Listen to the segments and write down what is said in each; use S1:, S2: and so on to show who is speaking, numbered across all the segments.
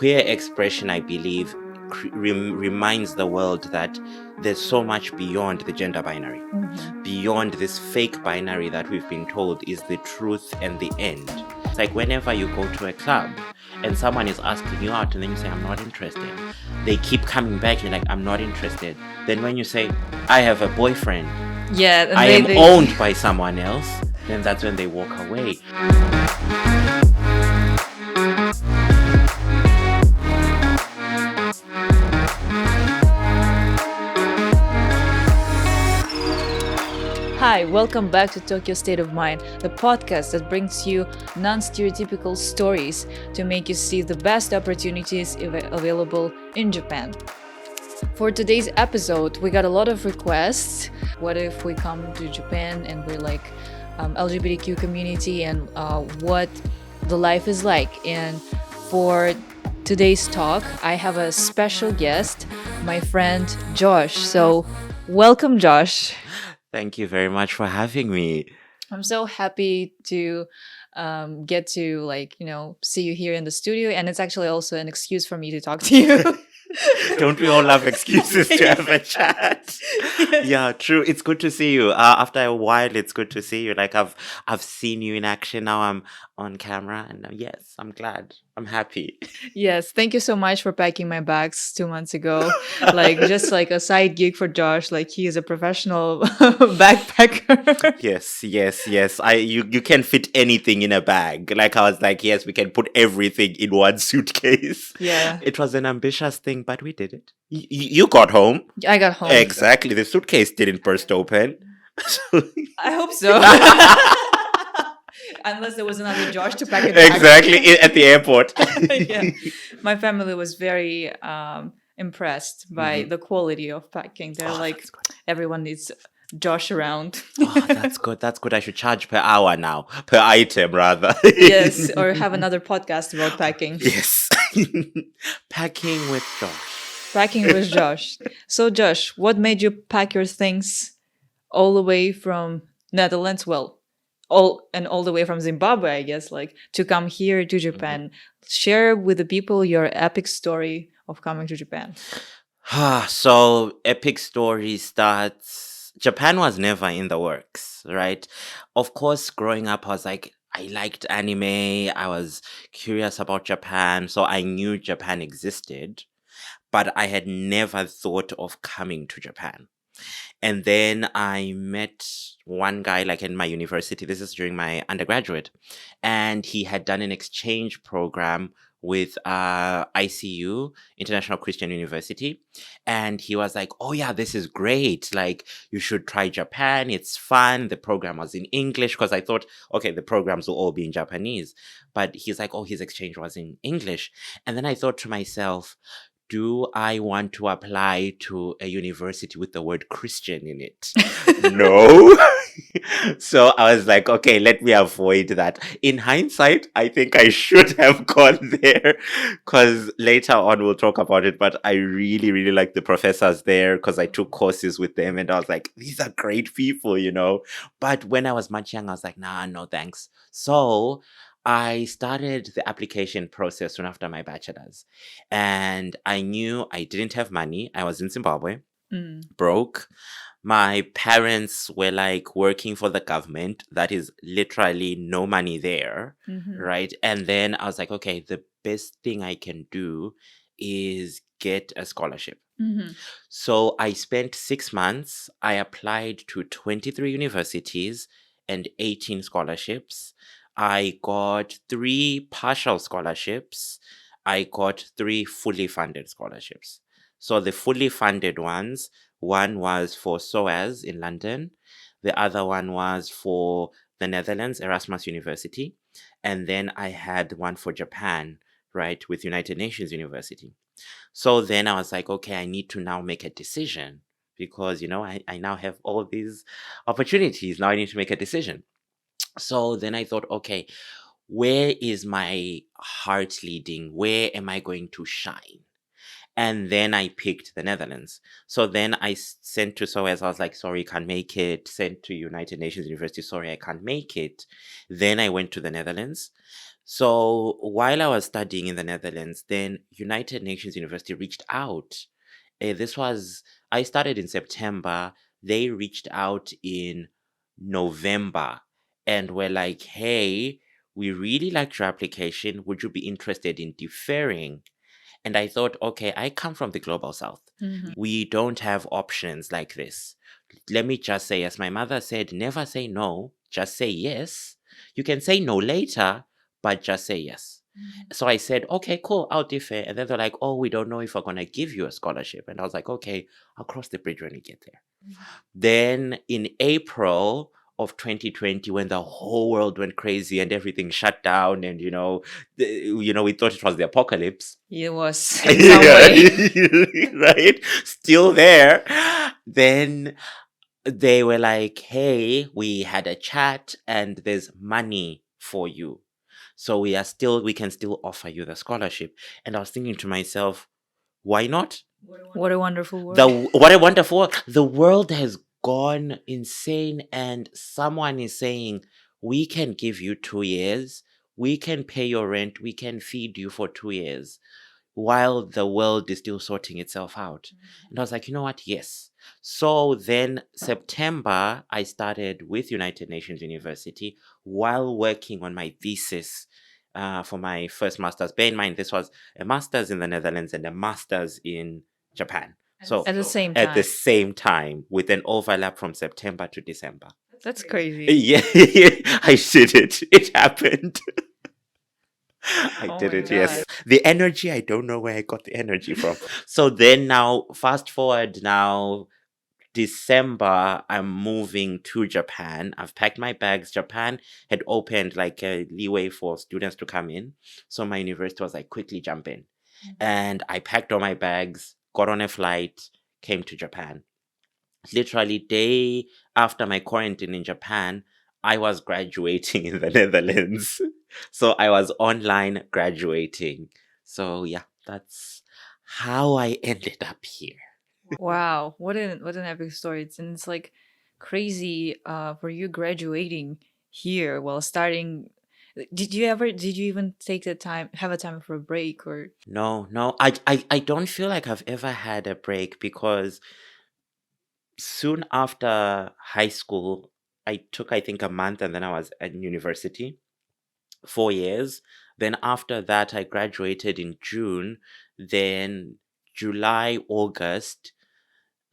S1: queer expression, I believe, reminds the world that there's so much beyond the gender binary, beyond this fake binary that we've been told is the truth and the end. It's like whenever you go to a club and someone is asking you out and then you say, I'm not interested. They keep coming back, you're like, I'm not interested. Then when you say, I have a boyfriend,
S2: and
S1: I am owned by someone else, then that's when they walk away.
S2: Hi, welcome back to Tokyo State of Mind, the podcast that brings you non-stereotypical stories to make you see the best opportunities available in Japan. For today's episode, we got a lot of requests. What if we come to Japan and we're like LGBTQ community and what the life is like? And for today's talk, I have a special guest, my friend Josh. So welcome, Josh.
S1: Thank you very much for having me.
S2: I'm so happy to get to see you here in the studio, and it's actually also an excuse for me to talk to you.
S1: Don't we all love excuses to have a chat? Yeah, true. It's good to see you. After a while, it's good to see you. Like I've seen you in action. Now I'm on camera, and yes, I'm glad. I'm happy.
S2: Yes, thank you so much for packing my bags 2 months ago. Just like a side gig for Josh. Like he is a professional backpacker.
S1: Yes. You can fit anything in a bag. Like I was like, yes, we can put everything in one suitcase.
S2: Yeah.
S1: It was an ambitious thing, but we did it. You got home.
S2: I got home.
S1: Exactly. The suitcase didn't burst open.
S2: I hope so. Unless there was another Josh to pack it back.
S1: Exactly, at the airport.
S2: Yeah. My family was very impressed by the quality of packing. They're like, everyone needs Josh around.
S1: That's good. That's good. I should charge per hour now. Per item, rather.
S2: Yes, or have another podcast about packing.
S1: Yes. Packing with Josh.
S2: Packing with Josh. So, Josh, what made you pack your things all the way from Netherlands? Well, all the way from Zimbabwe, I guess, to come here to Japan. Share with the people your epic story of coming to Japan.
S1: So, epic story starts. Japan was never in the works, right? Of course, growing up, I was like, I liked anime. I was curious about Japan. So I knew Japan existed, but I had never thought of coming to Japan. And then I met one guy in my university. This is during my undergraduate. And he had done an exchange program with ICU, International Christian University. And he was like, oh yeah, this is great. You should try Japan. It's fun. The program was in English because I thought, okay, the programs will all be in Japanese. But he's like, oh, his exchange was in English. And then I thought to myself, do I want to apply to a university with the word Christian in it? No. So I was like, okay, let me avoid that. In hindsight, I think I should have gone there because later on we'll talk about it. But I really, really like the professors there because I took courses with them and I was like, these are great people, But when I was much younger, I was like, nah, no thanks. So I started the application process soon after my bachelor's. And I knew I didn't have money. I was in Zimbabwe, broke. My parents were working for the government. That is literally no money there, right? And then I was like, okay, the best thing I can do is get a scholarship. So I spent 6 months. I applied to 23 universities and 18 scholarships. I got 3 partial scholarships. I got 3 fully funded scholarships. So the fully funded ones, one was for SOAS in London. The other one was for the Netherlands, Erasmus University. And then I had one for Japan, right, with United Nations University. So then I was like, okay, I need to now make a decision because, I now have all these opportunities. Now I need to make a decision. So then I thought, okay, where is my heart leading? Where am I going to shine? And then I picked the Netherlands. So then I sent to SOAS. I was like, sorry, can't make it. Sent to United Nations University. Sorry, I can't make it. Then I went to the Netherlands. So while I was studying in the Netherlands, then United Nations University reached out. This was, I started in September. They reached out in November and were like, hey, we really liked your application. Would you be interested in deferring? And I thought, okay, I come from the global south.
S2: Mhm.
S1: We don't have options like this. Let me just say, as my mother said, never say no, just say yes. You can say no later, but just say yes. So I said, okay, cool, I'll defer. And then they're like, oh, we don't know if we're going to give you a scholarship. And I was like, okay, I'll cross the bridge when we get there. Then in April of 2020, when the whole world went crazy and everything shut down, and we thought it was the apocalypse.
S2: It was in some
S1: Yeah,
S2: way.
S1: right? Still there. Then they were like, hey, we had a chat and there's money for you. So we can still offer you the scholarship. And I was thinking to myself, why not?
S2: What a wonderful word.
S1: What a wonderful, the world has gone insane, and someone is saying, we can give you 2 years, we can pay your rent, we can feed you for 2 years while the world is still sorting itself out. And I was like, you know what? Yes. So then September, I started with United Nations University while working on my thesis for my first master's. Bear in mind, this was a master's in the Netherlands and a master's in Japan. So
S2: At the same
S1: at the
S2: time.
S1: same time, with an overlap from September to December.
S2: That's crazy.
S1: Yeah, I did it. It happened. I
S2: Oh
S1: did
S2: my
S1: it, yes.
S2: God.
S1: The energy, I don't know where I got the energy from. So then now, fast forward now, December, I'm moving to Japan. I've packed my bags. Japan had opened like a leeway for students to come in. So my university was like, quickly jump in. And I packed all my bags, got on a flight, came to Japan. Literally, day after my quarantine in Japan, I was graduating in the Netherlands. So I was online graduating. So yeah, that's how I ended up here.
S2: Wow, what an epic story. It's like crazy for you graduating here while starting. Did you even take the time have a time for a break or
S1: No, no, I don't feel like I've ever had a break because soon after high school, I took, I think, a month and then I was at university, 4 years. Then after that, I graduated in June. Then July, August,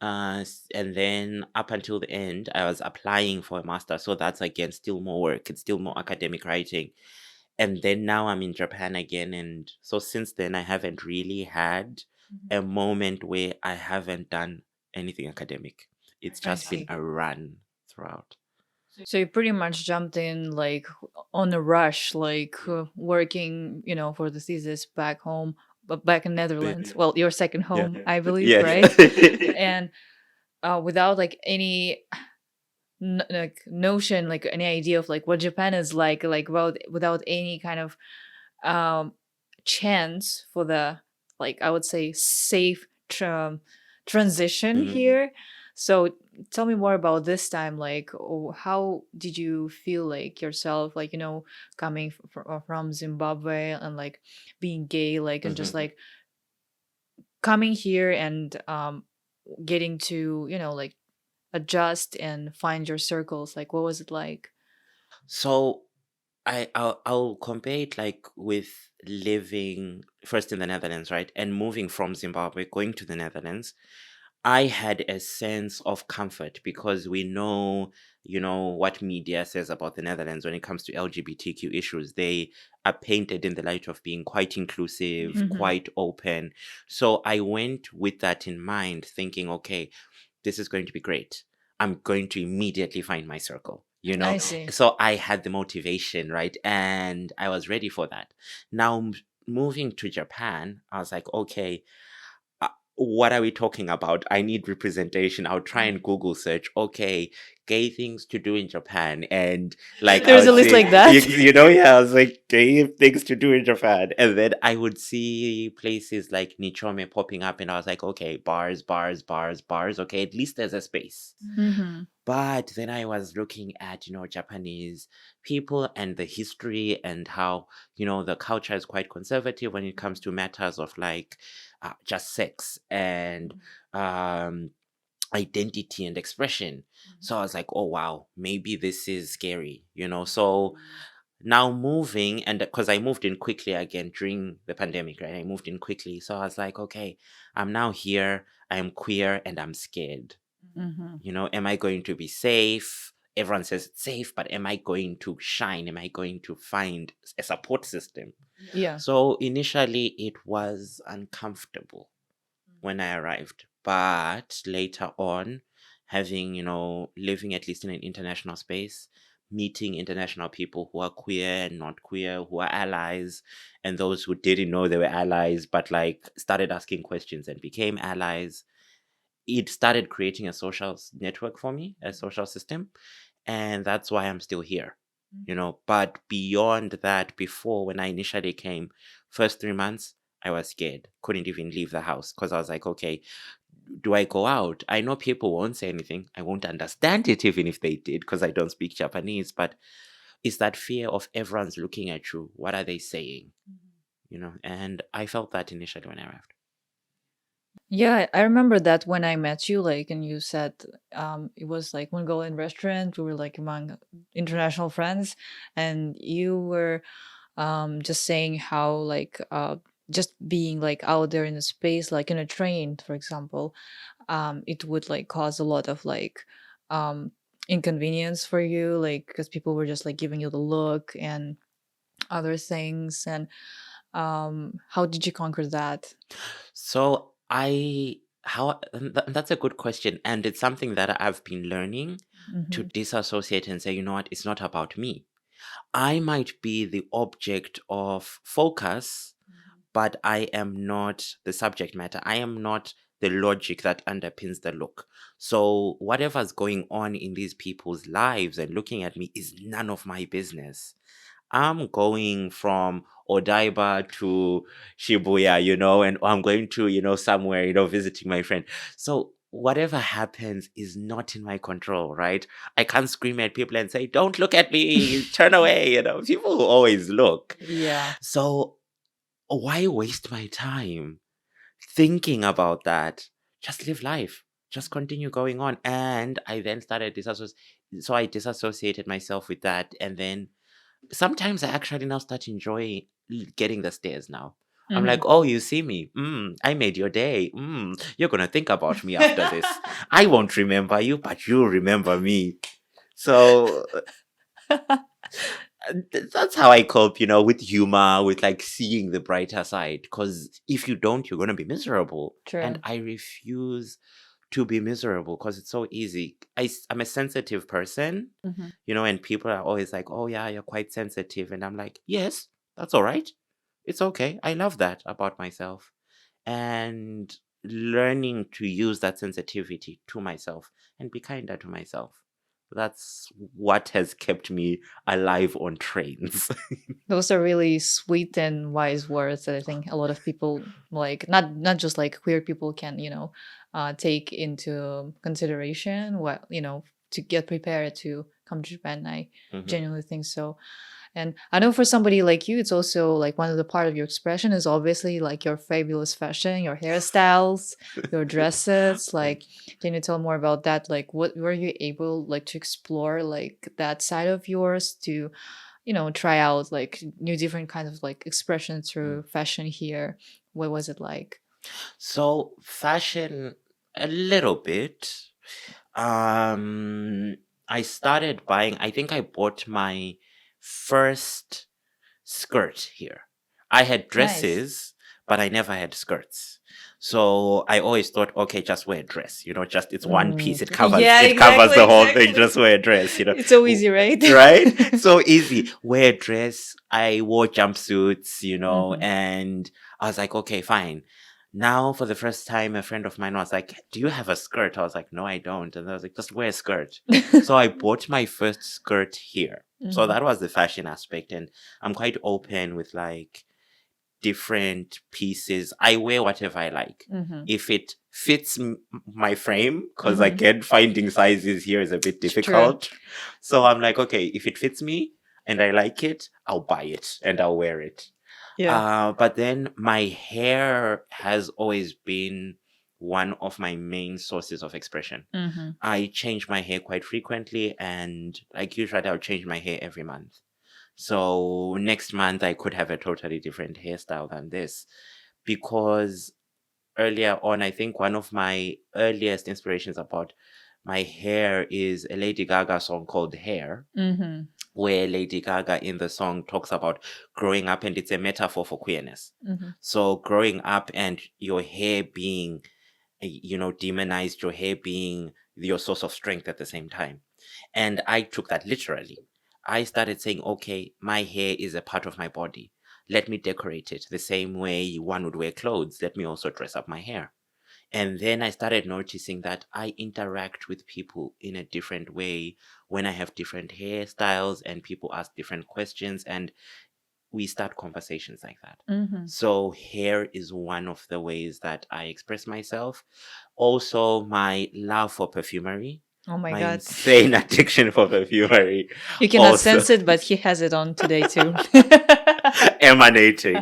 S1: and then up until the end, I was applying for a master. So that's again still more work. It's still more academic writing. And then now I'm in Japan again. And so since then, I haven't really had a moment where I haven't done anything academic. It's
S2: I
S1: just been
S2: see.
S1: a run throughout.
S2: So you pretty much jumped in like on a rush, like working, for the thesis back home, but back in Netherlands. Well, your second
S1: Yeah.
S2: home, I believe,
S1: Yes.
S2: right? And without like any like notion, like any idea of like what Japan is like without any kind of um chance for the, like, I would say, safe transition
S1: Mhm.
S2: here. So tell me more about this time, like, how did you feel like yourself, like, coming from Zimbabwe and like being gay, like, and just
S1: Mhm.
S2: like coming here and getting to, like, adjust and find your circles, like, what was it like?
S1: So I'll compare it like with living first in the Netherlands, right? And moving from Zimbabwe, going to the Netherlands. I had a sense of comfort because we know, what media says about the Netherlands when it comes to LGBTQ issues. They are painted in the light of being quite inclusive,
S2: Mhm.
S1: quite open. So I went with that in mind, thinking, okay, this is going to be great. I'm going to immediately find my circle,
S2: I see.
S1: So I had the motivation, right? And I was ready for that. Now, moving to Japan, I was like, okay, what are we talking about? I need representation. I'll try and Google search. Okay, gay things to do in Japan, and like I
S2: There's a
S1: would
S2: list
S1: say,
S2: like that.
S1: yeah, I was like gay things to do in Japan, and then I would see places like Nichome popping up, and I was like, okay, bars, bars, bars, bars. Okay, at least there's a space.
S2: Mm-hmm.
S1: But then I was looking at, Japanese people and the history and how, the culture is quite conservative when it comes to matters of like just sex and um, identity and expression. So I was like, oh, wow, maybe this is scary, So now moving, and because I moved in quickly again during the pandemic, right? I moved in quickly. So I was like, okay, I'm now here, I'm queer, and I'm scared.
S2: Mm-hmm.
S1: Am I going to be safe? Everyone says it's safe, but am I going to shine? Am I going to find a support system?
S2: Yeah.
S1: So initially it was uncomfortable when I arrived, but later on, having, living at least in an international space, meeting international people who are queer and not queer, who are allies, and those who didn't know they were allies, but like started asking questions and became allies, it started creating a social network for me, a social system. And that's why I'm still here, But beyond that, before when I initially came, first 3 months, I was scared, couldn't even leave the house because I was like, okay, do I go out? I know people won't say anything. I won't understand it even if they did because I don't speak Japanese. But it's that fear of everyone's looking at you. What are they saying? And I felt that initially when I arrived.
S2: Yeah, I remember that when I met you, like, and you said it was like one go in restaurant, we were like among international friends, and you were just saying how like just being like out there in a space, like in a train, for example, it would like cause a lot of like um inconvenience for you, like because people were just like giving you the look and other things. And how did you conquer that?
S1: So that's a good question. And it's something that I've been learning to
S2: Mm-hmm.
S1: disassociate and say, you know what, it's not about me. I might be the object of focus, but I am not the subject matter. I am not the logic that underpins the look. So whatever's going on in these people's lives and looking at me is none of my business. I'm going from Odaiba to Shibuya, and I'm going to, somewhere, visiting my friend. So whatever happens is not in my control, right? I can't scream at people and say, don't look at me, turn away, people will always look.
S2: Yeah.
S1: So why waste my time thinking about that? Just live life. Just continue going on. And I then started so I disassociated myself with that. And then sometimes I actually now start enjoying getting the stares now. I'm like,
S2: Mm-hmm.
S1: oh, you see me. I made your day. You're going to think about me after this. I won't remember you, but you'll remember me. So that's how I cope, with humor, with like seeing the brighter side. Because if you don't, you're going to be miserable.
S2: True.
S1: And I refuse to be miserable because it's so easy. I'm a sensitive person,
S2: Mm-hmm.
S1: and people are always like, oh, yeah, you're quite sensitive. And I'm like, yes, that's all right. It's okay. I love that about myself. And learning to use that sensitivity to myself and be kinder to myself. That's what has kept me alive on trains.
S2: Those are really sweet and wise words that I think a lot of people, like, not just like queer people, can take into consideration. What, to get prepared to come to Japan. I
S1: Mhm.
S2: genuinely think so. And I know for somebody like you, it's also like one of the part of your expression is obviously like your fabulous fashion, your hairstyles, your dresses. Like, can you tell more about that? Like, what were you able like to explore like that side of yours to try out like new different kinds of like expressions
S1: Mm.
S2: through fashion here? What was it like?
S1: So, fashion, a little bit. Um, I started buying, I think I bought my first skirt here. I had dresses, but I never had skirts. So I always thought, okay, just wear a dress, just it's one piece. It covers
S2: Yeah,
S1: it covers
S2: exactly,
S1: the whole thing.
S2: exactly.
S1: Just wear a dress,
S2: It's so easy, right?
S1: Right? So easy. Wear a dress. I wore jumpsuits,
S2: Mhm.
S1: and I was like, okay, fine. Now, for the first time, a friend of mine was like, "Do you have a skirt?" I was like, "No, I don't." And I was like, "Just wear a skirt." So I bought my first skirt here. So
S2: Mhm.
S1: that was the fashion aspect. And I'm quite open with like different pieces. I wear whatever I like.
S2: Mhm.
S1: If it fits my frame, because
S2: Mhm.
S1: again, finding sizes here is a bit
S2: It's true.
S1: difficult. So I'm like, okay, if it fits me and I like it, I'll buy it and I'll wear it.
S2: Yeah.
S1: But then my hair has always been one of my main sources of expression.
S2: Mhm.
S1: I change my hair quite frequently, and like usually I'll change my hair every month. So next month I could have a totally different hairstyle than this, because earlier on, I think one of my earliest inspirations about my hair is a Lady Gaga song called Hair,
S2: Mhm.
S1: where Lady Gaga in the song talks about growing up, and it's a metaphor for queerness.
S2: Mhm.
S1: So growing up and your hair being, demonized, your hair being your source of strength at the same time. And I took that literally. I started saying, okay, my hair is a part of my body. Let me decorate it the same way one would wear clothes. Let me also dress up my hair. And then I started noticing that I interact with people in a different way when I have different hairstyles and people ask different questions, and we start conversations like that.
S2: Mhm.
S1: So hair is one of the ways that I express myself. Also, my love for perfumery,
S2: Oh my
S1: my
S2: god.
S1: insane addiction for perfumery.
S2: You cannot
S1: Also,
S2: sense it, but he has it on today too.
S1: emanating.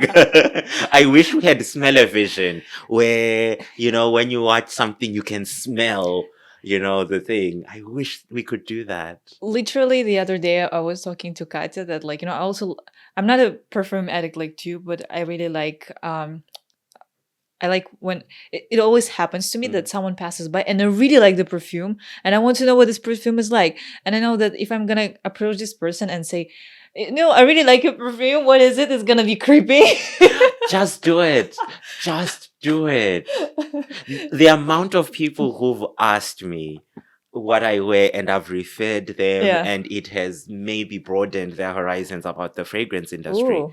S1: I wish we had smell-o-vision where, when you watch something, you can smell, the thing. I wish we could do that.
S2: Literally the other day I was talking to Katya that like, I'm not a perfume addict like you, but I really like I like when it always happens to me
S1: Mm.
S2: that someone passes by and I really like the perfume and I want to know what this perfume is like. And I know that if I'm gonna approach this person and say, no, I really like your perfume, what is it? It's gonna be creepy.
S1: Just do it. Just do it. The amount of people who've asked me what I wear and I've referred them,
S2: Yeah.
S1: and it has maybe broadened their horizons about the fragrance industry,
S2: Ooh.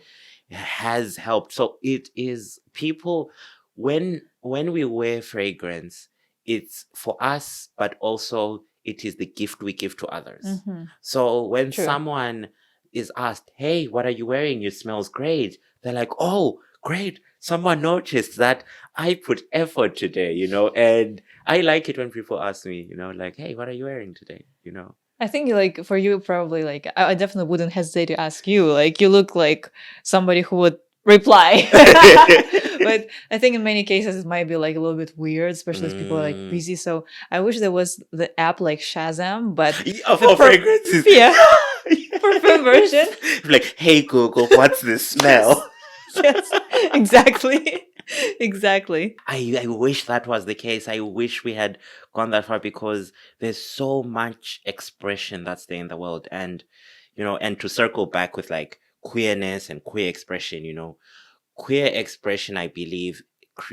S1: has helped. So it is people, when we wear fragrance, it's for us, but also it is the gift we give to others.
S2: Mm-hmm.
S1: So when
S2: True.
S1: someone is asked, "Hey, what are you wearing? You smells great." They're like, "Oh, great. Someone noticed that I put effort today, and I like it when people ask me, like, "Hey, what are you wearing today?"
S2: I think like for you probably like I definitely wouldn't hesitate to ask you. Like you look like somebody who would reply. But I think in many cases it might be like a little bit weird, especially if people are like
S1: Mm.
S2: busy. So I wish there was the app like Shazam, but
S1: Yeah,
S2: the
S1: for fragrances.
S2: yeah, perfume version.
S1: Like, "Hey Google, what's the smell?"
S2: Yes, exactly. Exactly.
S1: I wish that was the case. I wish we had gone that far, because there's so much expression that's there in the world. And, and to circle back with like queerness and queer expression, queer expression, I believe,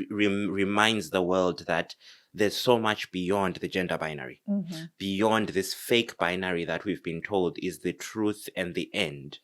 S1: reminds the world that there's so much beyond the gender binary,
S2: Hmm.
S1: beyond this fake binary that we've been told is the truth and the end.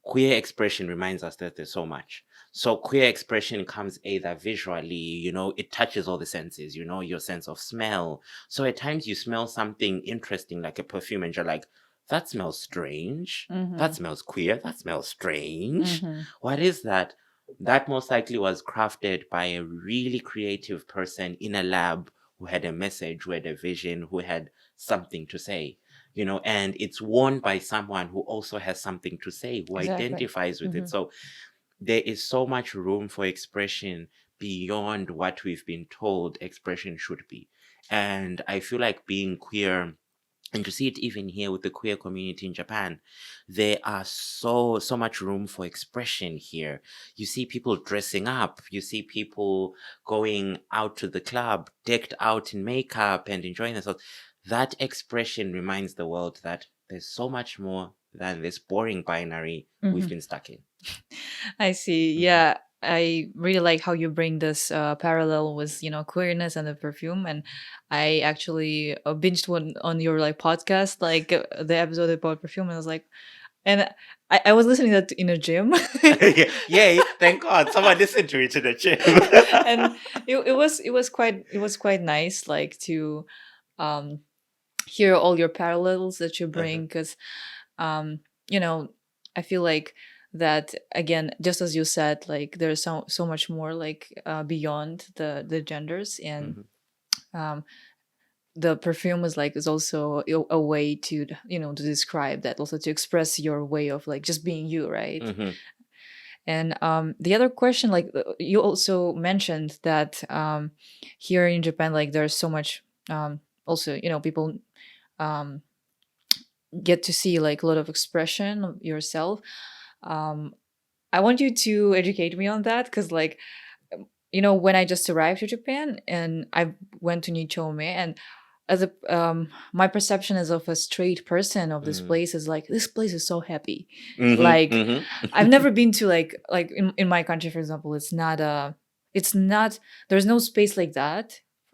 S1: Queer expression reminds us that there's so much. So queer expression comes either visually, it touches all the senses, your sense of smell. So at times you smell something interesting like a perfume and you're like, that smells strange.
S2: Hmm.
S1: That smells queer. That smells strange.
S2: Hmm.
S1: What is that? That most likely was crafted by a really creative person in a lab who had a message, who had a vision, who had something to say, and it's worn by someone who also has something to say, who
S2: Exactly.
S1: identifies with
S2: Hmm.
S1: it. So there is so much room for expression beyond what we've been told expression should be. And I feel like being queer, and to see it even here with the queer community in Japan, there are so much room for expression here. You see people dressing up, you see people going out to the club decked out in makeup and enjoying themselves. That expression reminds the world that there's so much more than this boring binary we've
S2: Hmm.
S1: been stuck in.
S2: I see.
S1: Mhm.
S2: Yeah, I really like how you bring this parallel with queerness and the perfume. And I actually binged one on your like podcast, like the episode about perfume, and I was like, And I was listening that in a gym.
S1: Yay! Thank God, someone listened to it in the gym.
S2: And it was quite nice, like, to um hear all your parallels that you
S1: Uh-huh.
S2: bring, because um you know, I feel like that, again, just as you said, like, there's so much more, like, beyond the genders. And
S1: Mhm.
S2: um the perfume is like, is also a way to, you know, to describe that, also to express your way of, like, just being you, right?
S1: Mhm.
S2: And the other question, like, you also mentioned that here in Japan, like, there's so much, also, you know, people um get to see, like, a lot of expression of yourself. um I want you to educate me on that, because, like, you know, when I just arrived to Japan and I went to Nichome, and as a my perception as of a straight person of this
S1: Mhm.
S2: place is like, this place is so happy.
S1: Mhm.
S2: Like,
S1: Mhm.
S2: I've never been to, like, in my country, for example, it's not, there's no space like that,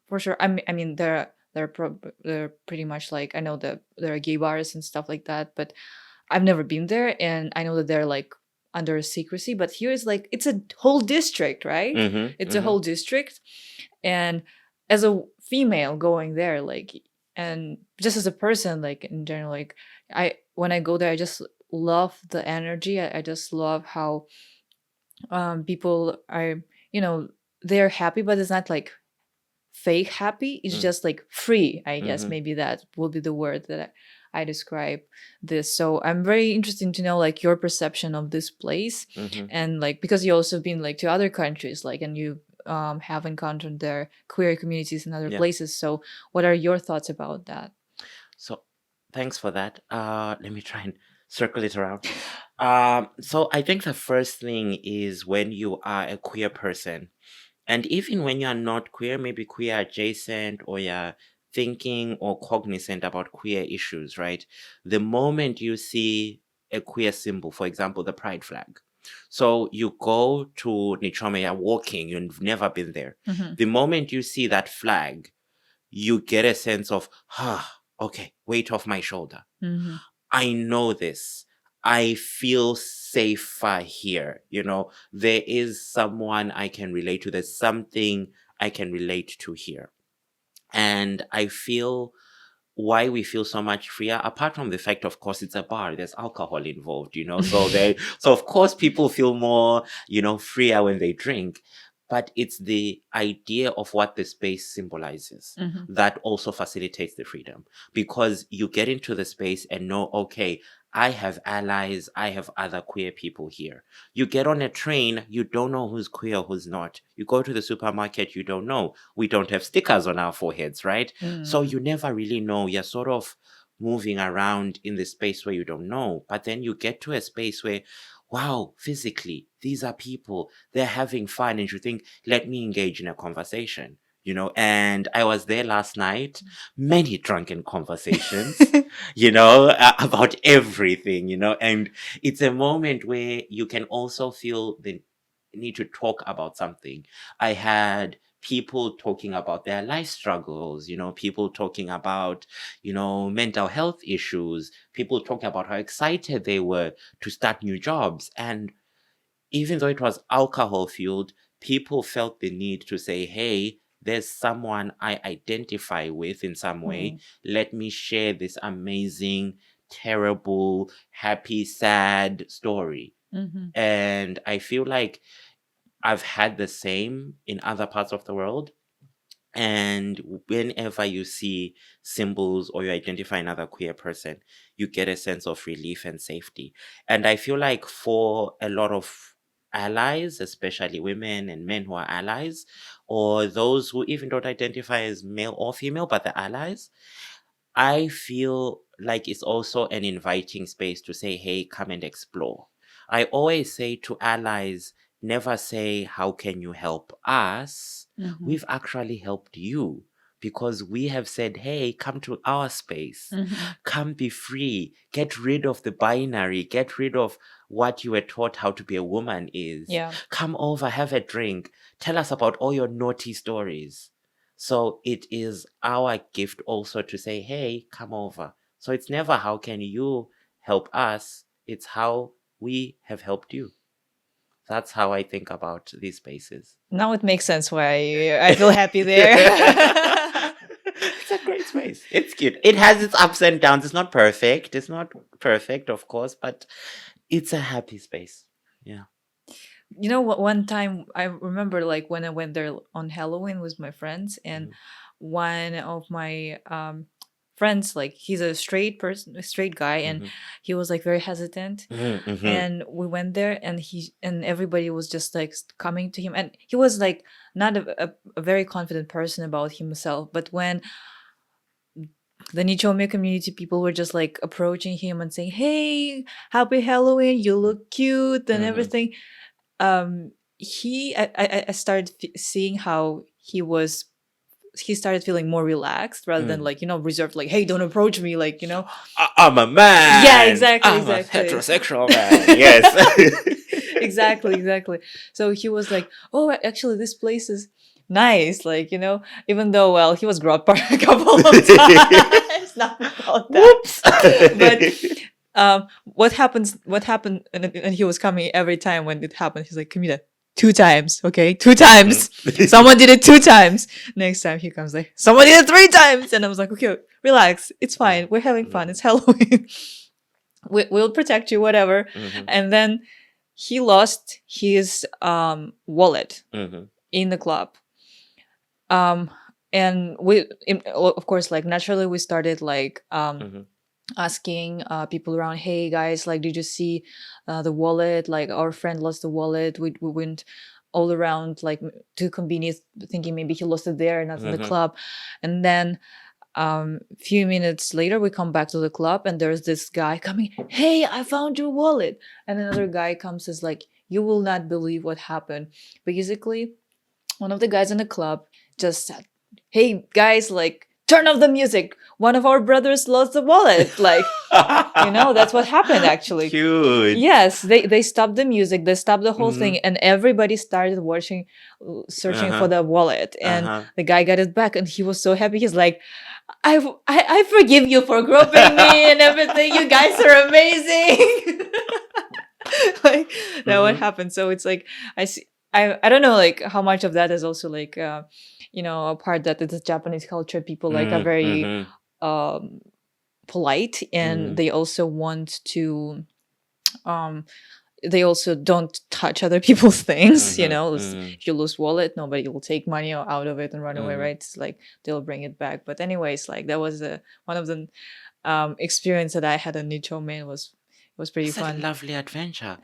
S2: for sure. I mean, they're pretty much, like, I know that there are gay bars and stuff like that, but I've never been there, and I know that they're, like, under secrecy. But here is, like, it's a whole district, right?
S1: Mhm.
S2: It's a
S1: Mhm.
S2: whole district. And as a female going there, like, and just as a person, like, in general, like, when I go there, I just love the energy. I just love how people are, you know, they're happy, but it's not like fake happy. It's
S1: Mhm.
S2: just like free, I guess.
S1: Mhm.
S2: Maybe that will be the word that I describe this. So I'm very interested to know, like, your perception of this place.
S1: Mhm.
S2: And, like, because you also been, like, to other countries, like, and you have encountered their queer communities in other
S1: Yeah.
S2: places. So what are your thoughts about that?
S1: So, thanks for that. Let me try and circle it around. So I think the first thing is when you are a queer person, and even when you're not queer, maybe queer adjacent, or you're thinking or cognizant about queer issues, right? The moment you see a queer symbol, for example, the pride flag. So you go to Nichome, you're walking, you've never been there.
S2: Mm-hmm.
S1: The moment you see that flag, you get a sense of, okay, weight off my shoulder.
S2: Mm-hmm.
S1: I know this. I feel safer here. There is someone I can relate to. There's something I can relate to here. And I feel why we feel so much freer, apart from the fact, of course, it's a bar, there's alcohol involved, so of course people feel more, freer when they drink. But it's the idea of what the space symbolizes
S2: Mm-hmm.
S1: that also facilitates the freedom, because you get into the space and know, okay, I have allies, I have other queer people here. You get on a train, you don't know who's queer, who's not. You go to the supermarket, you don't know. We don't have stickers on our foreheads, right? So
S2: Mm-hmm.
S1: you never really know. You're sort of moving around in the space where you don't know. But then you get to a space where, wow, physically, these are people, they're having fun. And you think, let me engage in a conversation. And I was there last night, many drunken conversations, about everything, and it's a moment where you can also feel the need to talk about something. I had people talking about their life struggles, people talking about, mental health issues, people talking about how excited they were to start new jobs. And even though it was alcohol fueled, people felt the need to say, hey, there's someone I identify with in some way. Let me share this amazing, terrible, happy, sad story.
S2: Mm-hmm.
S1: And I feel like I've had the same in other parts of the world. And whenever you see symbols or you identify another queer person, you get a sense of relief and safety. And I feel like for a lot of allies, especially women and men who are allies, or those who even don't identify as male or female, but they're allies, I feel like it's also an inviting space to say, hey, come and explore. I always say to allies, never say, how can you help us?
S2: Mm-hmm.
S1: We've actually helped you because we have said, hey, come to our space.
S2: Mm-hmm.
S1: Come be free. Get rid of the binary. Get rid of what you were taught how to be a woman is.
S2: Yeah.
S1: Come over, have a drink. Tell us about all your naughty stories. So it is our gift also to say, hey, come over. So it's never, how can you help us? It's how we have helped you. That's how I think about these spaces.
S2: Now it makes sense why I feel happy there.
S1: It's a great space. It's cute. It has its ups and downs. It's not perfect. It's not perfect, of course, but it's a happy space. Yeah.
S2: You know what? One time I remember, like when I went there on Halloween with my friends, and one of my friends, like he's a straight person, a straight guy, and he was like very hesitant.
S1: Mm-hmm.
S2: And we went there, and everybody was just like coming to him, and he was like not a very confident person about himself. But when the Nichome community people were just like approaching him and saying, "Hey, happy Halloween! You look cute," and everything. I started seeing how he started feeling more relaxed rather than like, reserved, like, "Hey, don't approach me," like,
S1: I'm a man.
S2: Yeah, exactly.
S1: I'm a heterosexual man. Yes.
S2: Exactly. So he was like, "Oh, actually this place is nice," like, even though, well, he was groped a couple of times. Not about that. But what happened, and he was coming every time when it happened. He's like, "Khamida, 2 times, okay, 2 times. Someone did it 2 times." Next time he comes like, "Someone did it 3 times," and I was like, "Okay, relax, it's fine. We're having fun. It's Halloween. We'll protect you, whatever." And then he lost his wallet in the club. And of course, like naturally, we started like asking people around, "Hey guys, like, did you see the wallet? Like, our friend lost the wallet." We went all around, like, to convenience, thinking maybe he lost it there and not in the club. And then few minutes later, we come back to the club, and there's this guy coming, "Hey, I found your wallet." And another guy comes, is like, "You will not believe what happened." Basically, one of the guys in the club just said, "Hey guys, like, turn off the music. One of our brothers lost the wallet." Like, that's what happened, actually.
S1: Cute.
S2: Yes, they stopped the music, they stopped the whole thing, and everybody started searching for the wallet. And the guy got it back, and he was so happy. He's like, I forgive you for groping me and everything. You guys are amazing. Like, that what happened. So it's like, I don't know, like, how much of that is also like a part that it's Japanese culture. People like are very polite, and they also want to they also don't touch other people's things. If you lose wallet, nobody will take money out of it and run away, right? It's like they'll bring it back. But anyways, like, that was one of the experience that I had in Nichome. Was pretty
S1: It's
S2: fun.
S1: a lovely adventure.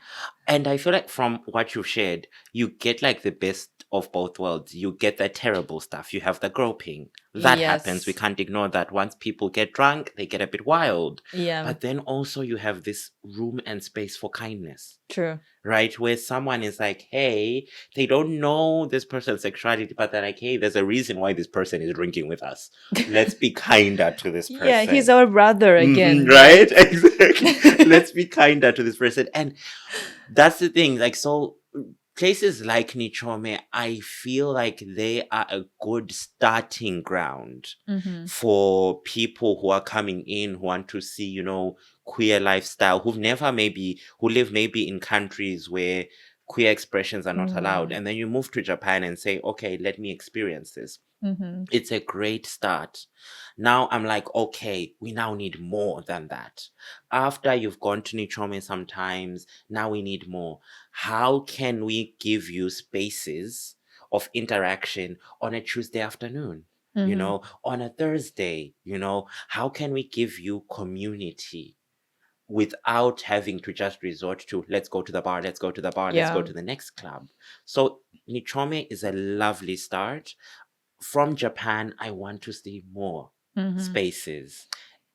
S1: And I feel like from what you've shared, you get like the best of both worlds. You get the terrible stuff. You have the groping. That happens. We can't ignore that. Once people get drunk, they get a bit wild.
S2: Yeah.
S1: But then also you have this room and space for kindness.
S2: True.
S1: Right? Where someone is like, hey, they don't know this person's sexuality, but they're like, hey, there's a reason why this person is drinking with us. Let's be kinder to this person.
S2: Yeah, he's our brother again.
S1: Right? Exactly. Let's be kinder to this person. And that's the thing. Like, so places like Nichome, I feel like they are a good starting ground for people who are coming in, who want to see, queer lifestyle, who live maybe in countries where queer expressions are not allowed. And then you move to Japan and say, okay, let me experience this. It's a great start. Now I'm like, okay, we now need more than that. After you've gone to Nichome sometimes, now we need more. How can we give you spaces of interaction on a Tuesday afternoon? On a Thursday, how can we give you community without having to just resort to, let's go to the bar, let's go to the bar, let's go to the next club. So Nichome is a lovely start. From Japan, I want to see more spaces,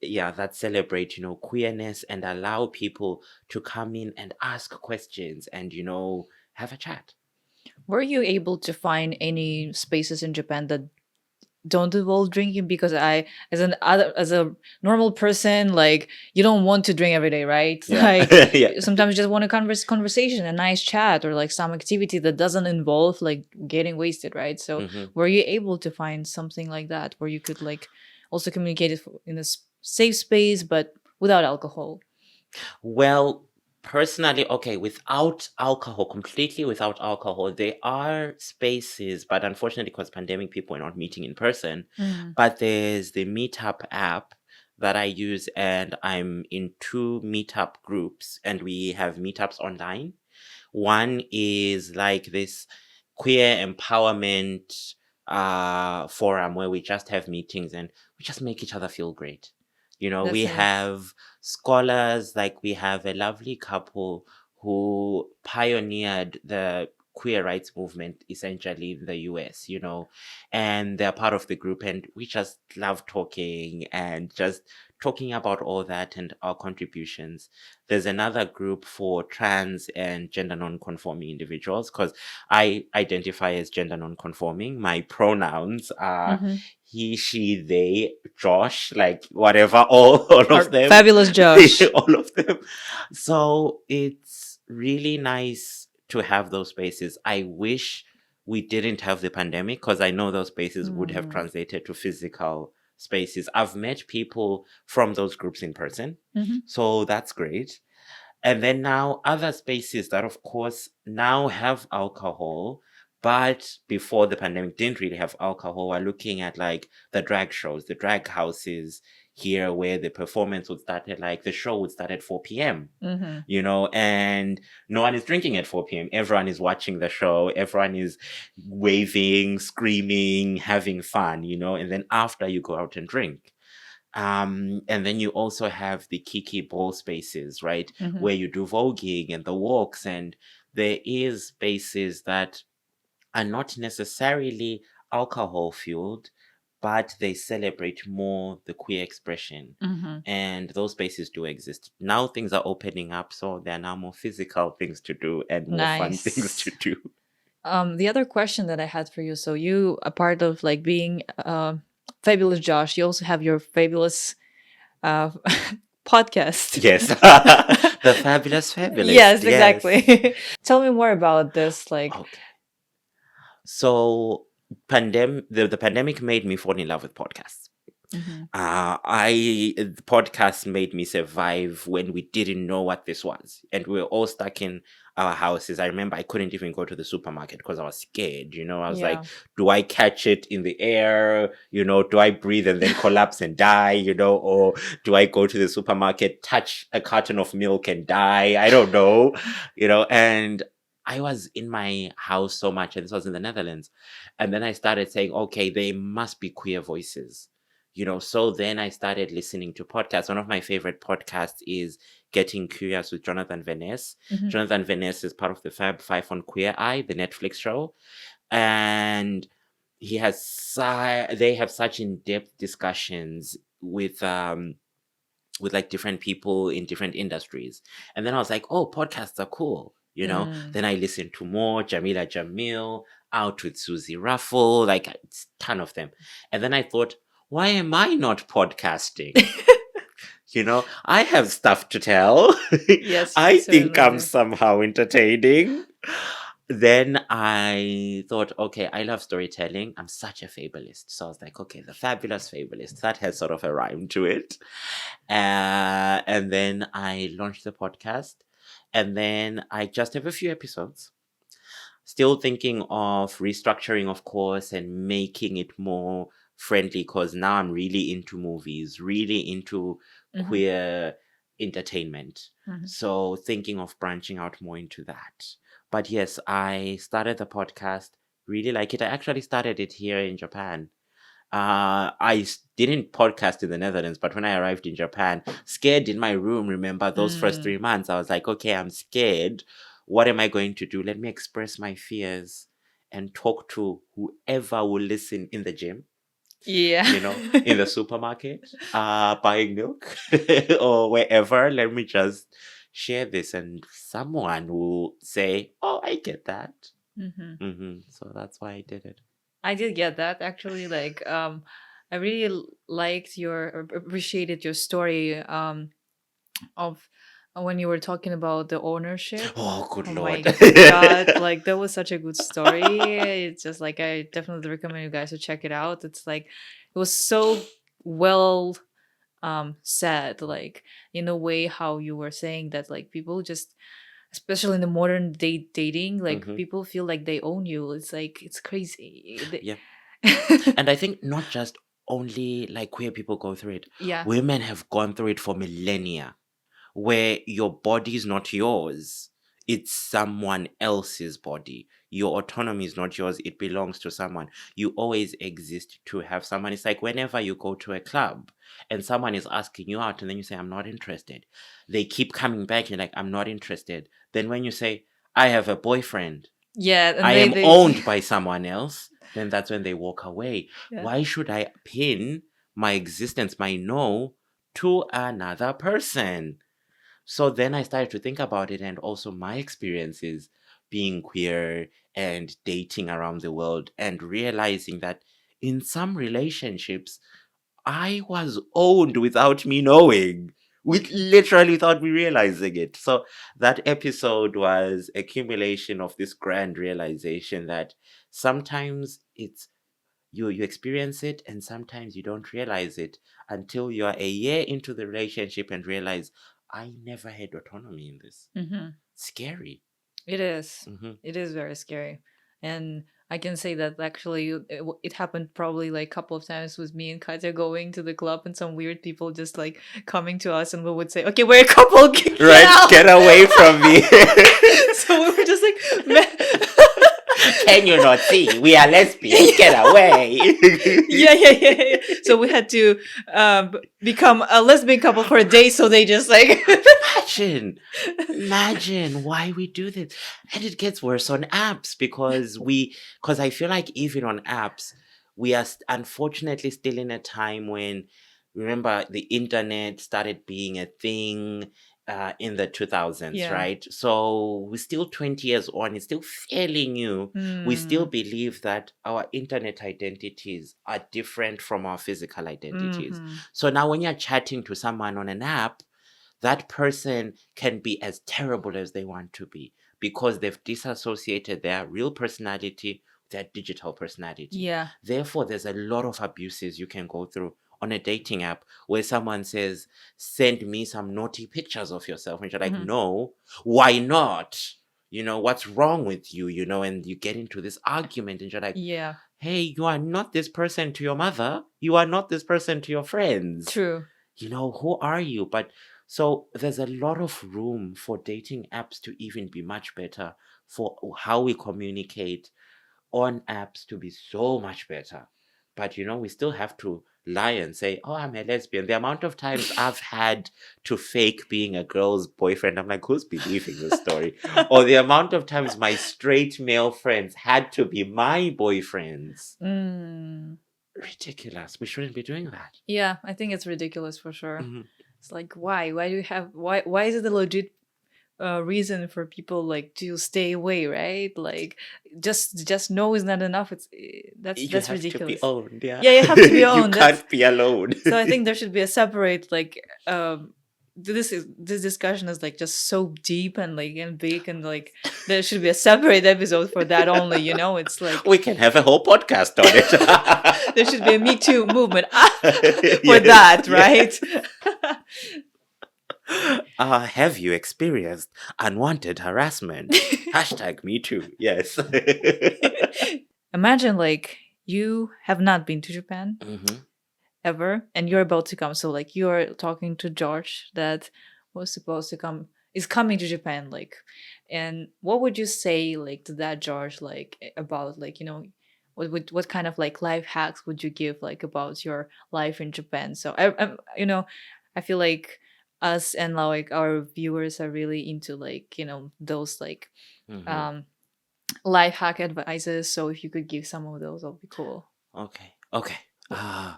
S1: that celebrate, queerness and allow people to come in and ask questions and, have a chat.
S2: Were you able to find any spaces in Japan that don't involve drinking? Because as a normal person, like, you don't want to drink every day, right? Like, sometimes you just want a conversation, a nice chat, or like some activity that doesn't involve like getting wasted, right? So were you able to find something like that where you could like also communicate it in a safe space but without alcohol?
S1: Well, Personally, okay, without alcohol, completely without alcohol, there are spaces, but unfortunately, because pandemic, people are not meeting in person.
S2: Mm,
S1: But there's the Meetup app that I use, and I'm in two meetup groups, and we have meetups online. One is like this queer empowerment forum where we just have meetings and we just make each other feel great.
S2: that's
S1: We
S2: nice.
S1: have scholars, like we have a lovely couple who pioneered the queer rights movement essentially in the US, and they're part of the group, and we just love talking and just talking about all that and our contributions. There's another group for trans and gender non-conforming individuals because I identify as gender non-conforming. My pronouns are
S2: Mm-hmm.
S1: he, she, they, Josh, like whatever, all of
S2: Our
S1: them,
S2: fabulous Josh.
S1: all of them. So it's really nice to have those spaces. I wish we didn't have the pandemic because I know those spaces would have
S2: Mm.
S1: translated to physical spaces. I've met people from those groups in person,
S2: Mm-hmm.
S1: so that's great. And then now other spaces that, of course, now have alcohol, but before the pandemic didn't really have alcohol. Are looking at like the drag shows, the drag houses here, where the performance would start at like the show would start at 4 p.m.
S2: Mm-hmm.
S1: And no one is drinking at 4 p.m. Everyone is watching the show, everyone is waving, screaming, having fun, and then after you go out and drink. And then you also have the Kiki ball spaces, right?
S2: Mm-hmm.
S1: Where you do voguing and the walks, and there is spaces that are not necessarily alcohol fueled, but they celebrate more the queer expression.
S2: Mm-hmm.
S1: And those spaces do exist. Now things are opening up, so there are now more physical things to do and more fun things to
S2: Nice.
S1: do.
S2: The other question that I had for you, so you a part of like being fabulous Josh, you also have your fabulous uh podcast.
S1: Yes. The fabulous fabulous.
S2: Yes,
S1: Yes.
S2: exactly. Tell me more about this. Like,
S1: Okay. So the pandemic made me fall in love with podcasts.
S2: mhm.
S1: The podcast made me survive when we didn't know what this was, and we were all stuck in our houses. I remember I couldn't even go to the supermarket because I was scared. I was like,
S2: Yeah.
S1: do I catch it in the air? Do I breathe and then collapse and die? Or do I go to the supermarket, touch a carton of milk and die? I don't know. And I was in my house so much, and this was in the Netherlands. And then I started saying, okay, there must be queer voices. So then I started listening to podcasts. One of my favorite podcasts is Getting Curious with Jonathan Van Ness.
S2: Mhm.
S1: Jonathan Van Ness is part of the Fab Five on Queer Eye, the Netflix show. And they have such in-depth discussions with like different people in different industries. And then I was like, oh, podcasts are cool.
S2: Mm.
S1: Then I listened to more Jamila Jamil, Out with Susie Ruffle, like a ton of them. And then I thought, why am I not podcasting? I have stuff to tell.
S2: Yes, you
S1: I think
S2: certainly
S1: I'm
S2: do.
S1: somehow entertaining. Then I thought, okay, I love storytelling. I'm such a fabulist. So I was like, okay, the fabulous fabulist. That has sort of a rhyme to it. And then I launched the podcast. And then I just have a few episodes. Still thinking of restructuring, of course, and making it more friendly because now I'm really into movies, really into
S2: Mhm.
S1: queer entertainment.
S2: Mhm.
S1: So thinking of branching out more into that. But yes, I started the podcast, really like it. I actually started it here in Japan. Didn't podcast in the Netherlands, but when I arrived in Japan, scared in my room, remember those first
S2: Mm.
S1: 3 months, I was like, okay, I'm scared. What am I going to do? Let me express my fears and talk to whoever will listen in the gym,
S2: Yeah.
S1: in the supermarket, buying milk or wherever. Let me just share this and someone will say, oh, I get that.
S2: Mhm.
S1: So that's why I did it.
S2: I did get that actually. Like, I really liked your appreciated your story of when you were talking about the ownership.
S1: Oh, good
S2: Oh my
S1: Lord.
S2: god, like that was such a good story. It's just like I definitely recommend you guys to check it out. It's like it was so well sad, like in a way how you were saying that like people just, especially in the modern dating, like
S1: Mm-hmm.
S2: people feel like they own you. It's like it's crazy.
S1: Yeah. And I think not just only like queer people go through it,
S2: Yeah.
S1: women have gone through it for millennia, where your body is not yours, it's someone else's body. Your autonomy is not yours, it belongs to someone. You always exist to have someone. It's like whenever you go to a club and someone is asking you out, and then you say, I'm not interested. They keep coming back, you're like, I'm not interested. Then when you say, I have a boyfriend,
S2: Yeah, and
S1: I
S2: they
S1: am
S2: they
S1: owned by someone else, then that's when they walk away.
S2: yeah.
S1: Why should I pin my existence, my no, to another person? So then I started to think about it, and also my experiences being queer and dating around the world, and realizing that in some relationships, I was owned without me knowing. Literally without me realizing it. So that episode was accumulation of this grand realization that sometimes it's you experience it, and sometimes you don't realize it until you are a year into the relationship and realize I never had autonomy in this.
S2: Mm-hmm.
S1: Scary.
S2: It is.
S1: Mm-hmm.
S2: It is very scary. And I can say that actually it happened probably like a couple of times with me and Katya going to the club and some weird people just like coming to us and we would say, okay, we're a couple, get
S1: Right,
S2: out.
S1: get away from me.
S2: So we were just like,
S1: Can you not see? We are lesbians. Get away.
S2: yeah. So we had to become a lesbian couple for a day. So they just like
S1: Imagine why we do this. And it gets worse on apps because I feel like even on apps, we are unfortunately still in a time when, remember, the internet started being a thing in the 2000s,
S2: Yeah.
S1: right? So we're still 20 years on, it's still fairly new. We still believe that our internet identities are different from our physical identities.
S2: Mhm.
S1: So now when you're chatting to someone on an app, that person can be as terrible as they want to be because they've disassociated their real personality with their digital personality.
S2: Yeah.
S1: Therefore, there's a lot of abuses you can go through on a dating app where someone says, send me some naughty pictures of yourself. And you're like,
S2: Mhm.
S1: no, why not? You know, what's wrong with you? You know, and you get into this argument and you're like,
S2: Yeah.
S1: hey, you are not this person to your mother. You are not this person to your friends.
S2: True.
S1: You know, who are you? But so there's a lot of room for dating apps to even be much better, for how we communicate on apps to be so much better. But you know, we still have to lie and say, oh, I'm a lesbian. The amount of times I've had to fake being a girl's boyfriend, I'm like, who's believing this story? Or the amount of times my straight male friends had to be my boyfriends. Ridiculous. We shouldn't be doing that.
S2: Yeah, I think it's ridiculous for sure.
S1: Mhm.
S2: It's like why? Why do you have why is it a legit reason for people like to stay away, right? Like just no is not enough. It's that's
S1: You have
S2: ridiculous.
S1: to be owned, yeah.
S2: Yeah, you have to be
S1: You
S2: owned.
S1: can't be alone.
S2: So I think there should be a separate like this discussion is like just so deep and like and big and like there should be a separate episode for that only, you know? It's like
S1: We can have a whole podcast on it.
S2: there should be a Me Too movement for
S1: Yes,
S2: that,
S1: yes.
S2: right?
S1: Have you experienced unwanted harassment? Hashtag me too. Yes.
S2: Imagine like you have not been to Japan
S1: Mm-hmm.
S2: ever and you're about to come. So like you're talking to George that was supposed to come is coming to Japan, like, and what would you say like to that George like about like, you know, what kind of like life hacks would you give like about your life in Japan? So I you know, I feel like us and like our viewers are really into like, you know, those like
S1: Mm-hmm.
S2: life hack advices. So if you could give some of those, that'll be cool.
S1: Okay.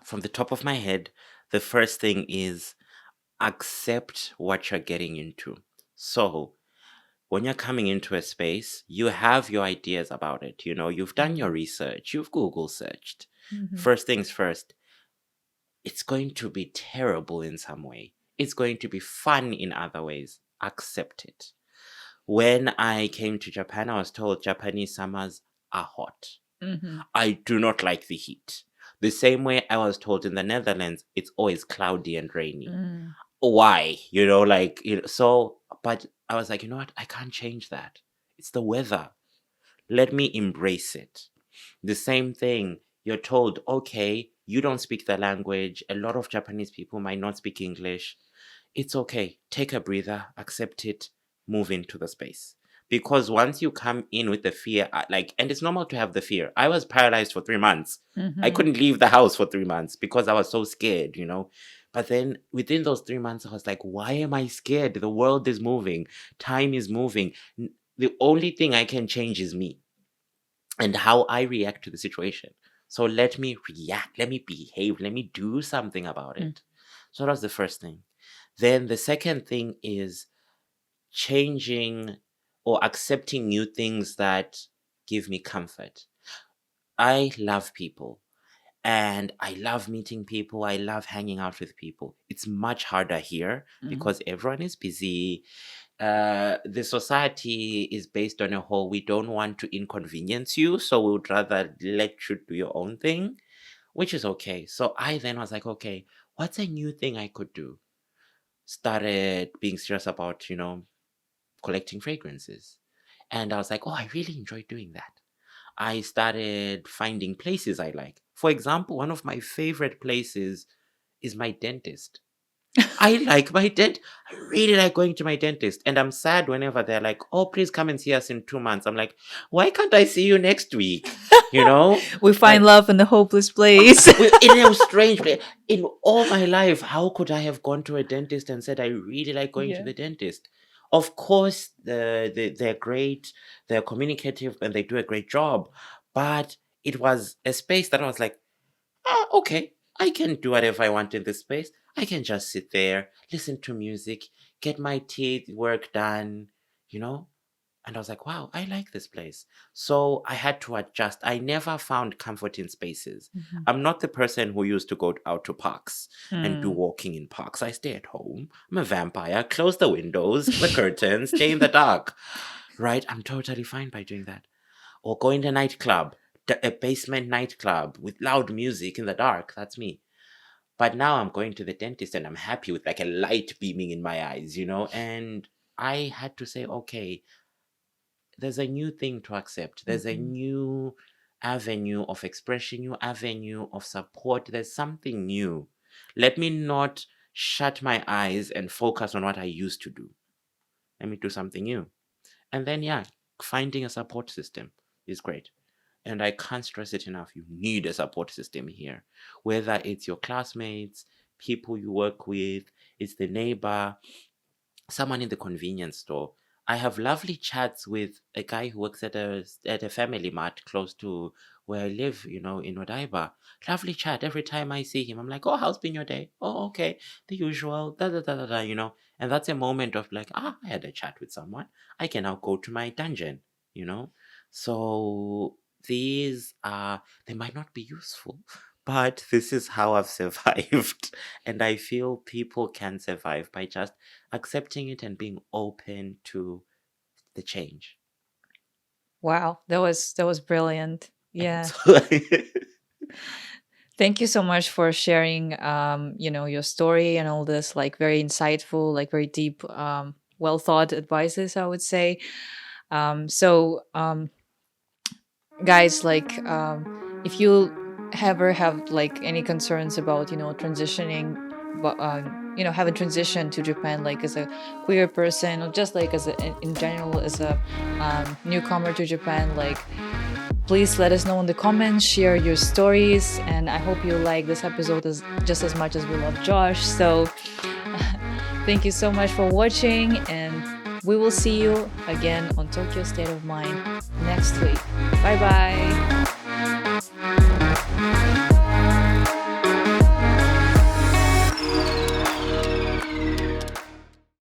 S1: From the top of my head, the first thing is accept what you're getting into. So when you're coming into a space, you have your ideas about it. You know, you've done your research, you've Google searched.
S2: Mhm.
S1: First things first, it's going to be terrible in some way. It's going to be fun in other ways. Accept it. When I came to Japan, I was told Japanese summers are hot.
S2: Mhm.
S1: I do not like the heat. The same way I was told in the Netherlands, it's always cloudy and rainy.
S2: Mm.
S1: Why? So, but I was like, you know what? I can't change that. It's the weather. Let me embrace it. The same thing, you're told, okay, you don't speak the language. A lot of Japanese people might not speak English. It's okay. Take a breather, accept it, move into the space. Because once you come in with the fear, and it's normal to have the fear. I was paralyzed for 3 months. I couldn't leave the house for 3 months because I was so scared. But then within those 3 months, I was like, why am I scared? The world is moving, time is moving. The only thing I can change is me and how I react to the situation. So let me react, let me behave, let me do something about it. So that's the first thing. Then the second thing is changing or accepting new things that give me comfort. I love people and I love meeting people. I love hanging out with people. It's much harder here because everyone is busy. The society is based on a whole, we don't want to inconvenience you, so we would rather let you do your own thing, which is okay. So I then was like, okay, what's a new thing I could do? Started being serious about, collecting fragrances. And I was like, oh, I really enjoy doing that. I started finding places I like. For example, one of my favorite places is my dentist. I like my dent. I really like going to my dentist. And I'm sad whenever they're like, oh, please come and see us in 2 months. I'm like, why can't I see you next week?
S2: We find love in the hopeless place.
S1: In a strange place. In all my life, how could I have gone to a dentist and said, I really like going to the dentist? Of course, they're great, they're communicative, and they do a great job. But it was a space that I was like, okay, I can do whatever I want in this space. I can just sit there, listen to music, get my teeth work done, And I was like, wow, I like this place. So I had to adjust. I never found comfort in spaces. I'm not the person who used to go out to parks and do walking in parks. I stay at home. I'm a vampire. Close the windows, the curtains, stay in the dark. Right? I'm totally fine by doing that. Or going to a nightclub, a basement nightclub with loud music in the dark. That's me. But now I'm going to the dentist and I'm happy with like a light beaming in my eyes, And I had to say, okay, there's a new thing to accept. There's a new avenue of expression, new avenue of support. There's something new. Let me not shut my eyes and focus on what I used to do. Let me do something new. And then, finding a support system is great. And I can't stress it enough. You need a support system here. Whether it's your classmates, people you work with, it's the neighbor, someone in the convenience store. I have lovely chats with a guy who works at a family mart close to where I live, in Odaiba. Lovely chat. Every time I see him, I'm like, oh, how's been your day? Oh, okay. The usual, da da da da da. And that's a moment of like, I had a chat with someone. I can now go to my dungeon. So they might not be useful, but this is how I've survived. And I feel people can survive by just accepting it and being open to the change.
S2: Wow, that was brilliant. Yeah.
S1: So,
S2: Thank you so much for sharing your story and all this like very insightful, like very deep, well thought advices, I would say. Guys, like if you ever have like any concerns about transitioning, but having transitioned to Japan, like as a queer person or just like in general as a newcomer to Japan, like please let us know in the comments, share your stories, and I hope you like this episode just as much as we love Josh. So thank you so much for watching, and we will see you again on Tokyo State of Mind next week. Bye bye.